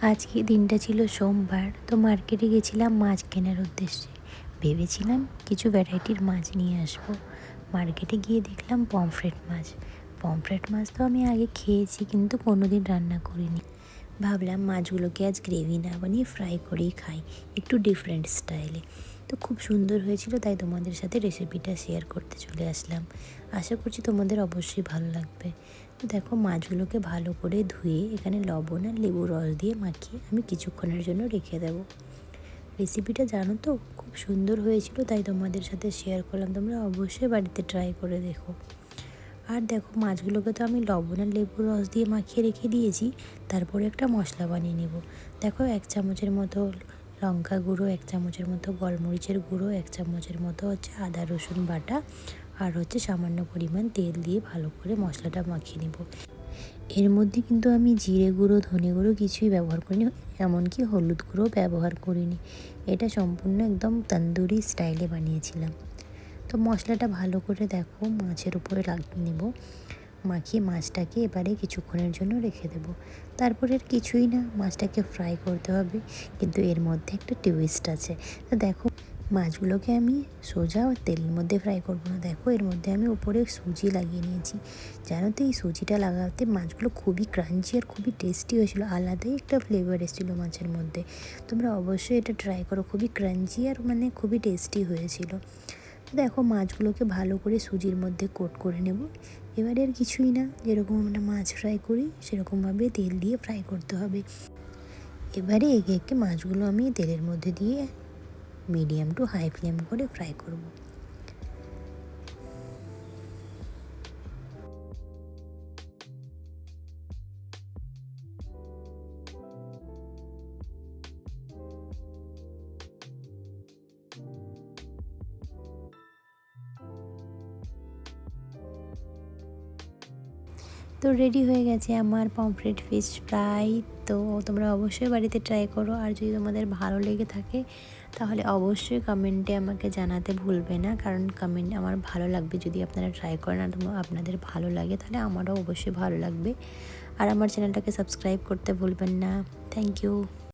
আজকে দিনটা ছিল সোমবার, তো মার্কেটে গেছিলাম মাছ কেনার উদ্দেশ্যে। ভেবেছিলাম কিছু ভ্যারাইটির মাছ নিয়ে আসবো। মার্কেটে গিয়ে দেখলাম পমফ্রেট মাছ। পমফ্রেট মাছ তো আমি আগে খেয়েছি, কিন্তু কোনোদিন রান্না করিনি। ভাবলাম মাছগুলোকে আজ গ্রেভি না বানিয়ে ফ্রাই করেই খাই, একটু ডিফারেন্ট স্টাইলে। তো খুব সুন্দর হয়েছিল, তাই তোমাদের সাথে রেসিপিটা শেয়ার করতে চলে আসলাম। আশা করছি তোমাদের অবশ্যই ভালো লাগবে। তো দেখো, মাছগুলোকে ভালো করে ধুয়ে এখানে লবণ আর লেবু রস দিয়ে মাখিয়ে আমি কিছুক্ষণের জন্য রেখে দেবো। রেসিপিটা জানো তো, খুব সুন্দর হয়েছিল, তাই তোমাদের সাথে শেয়ার করলাম। তোমরা অবশ্যই বাড়িতে ট্রাই করে দেখো। আর দেখো, মাছগুলোকে তো আমি লবণ আর লেবুর রস দিয়ে মাখিয়ে রেখে দিয়েছি। তারপরে একটা মশলা বানিয়ে নেব। দেখো, 1 চামচের মতো লঙ্কা গুঁড়ো, 1 চামচের মতো গোলমরিচের গুঁড়ো, 1 চামচের মতো হচ্ছে আদা রসুন বাটা, আর হচ্ছে সামান্য পরিমাণ তেল দিয়ে ভালো করে মশলাটা মাখিয়ে নেব। এর মধ্যে কিন্তু আমি জিরে গুঁড়ো, ধনে গুঁড়ো কিছুই ব্যবহার করিনি, এমনকি হলুদ গুঁড়ো ব্যবহার করিনি। এটা সম্পূর্ণ একদম তন্দুরি স্টাইলে বানিয়েছিলাম। তো মশলাটা ভালো করে দেখো মাছের উপরে লাগিয়ে নেব। মাখিয়ে মাছটাকে এবারে কিছুক্ষণের জন্য রেখে দেব। তারপরে আর কিছুই না, মাছটাকে ফ্রাই করতে হবে, কিন্তু এর মধ্যে একটা টুইস্ট আছে। তো দেখো, মাছগুলোকে আমি সোজা তেলের মধ্যে ফ্রাই করব না। দেখো, এর মধ্যে আমি উপরে সুজি লাগিয়ে নিয়েছি। জানো তো, এই সুজিটা লাগাতে মাছগুলো খুবই ক্রাঞ্চি আর খুবই টেস্টি হয়েছিল। আলাদাই একটা ফ্লেভার এসেছিলো মাছের মধ্যে। তোমরা অবশ্যই এটা ট্রাই করো, খুবই ক্রাঞ্চি আর খুবই টেস্টি হয়েছিল। দেখো, মাছগুলোকে ভালো করে সুজির মধ্যে কোট করে নেব। এবারে আর কিছুই না, যেরকম আমরা মাছ ফ্রাই করি সেরকমভাবে তেল দিয়ে ফ্রাই করতে হবে। এবারে একে একে মাছগুলো আমি তেলের মধ্যে দিয়ে মিডিয়াম টু হাই ফ্লেম করে ফ্রাই করব। তো রেডি হয়ে গেছে আমার পমফ্রেট ফিশ ফ্রাই। তো তোমরা অবশ্যই বাড়িতে ট্রাই করো, আর যদি তোমাদের ভালো লেগে থাকে তাহলে অবশ্যই কমেন্টে আমাকে জানাতে ভুলবে না, কারণ কমেন্ট আমার ভালো লাগবে যদি আপনারা ট্রাই করেন আর আপনাদের ভালো লাগে, তাহলে আমারও অবশ্যই ভালো লাগবে। আর আমার চ্যানেলটাকে সাবস্ক্রাইব করতে ভুলবেন না। Thank you.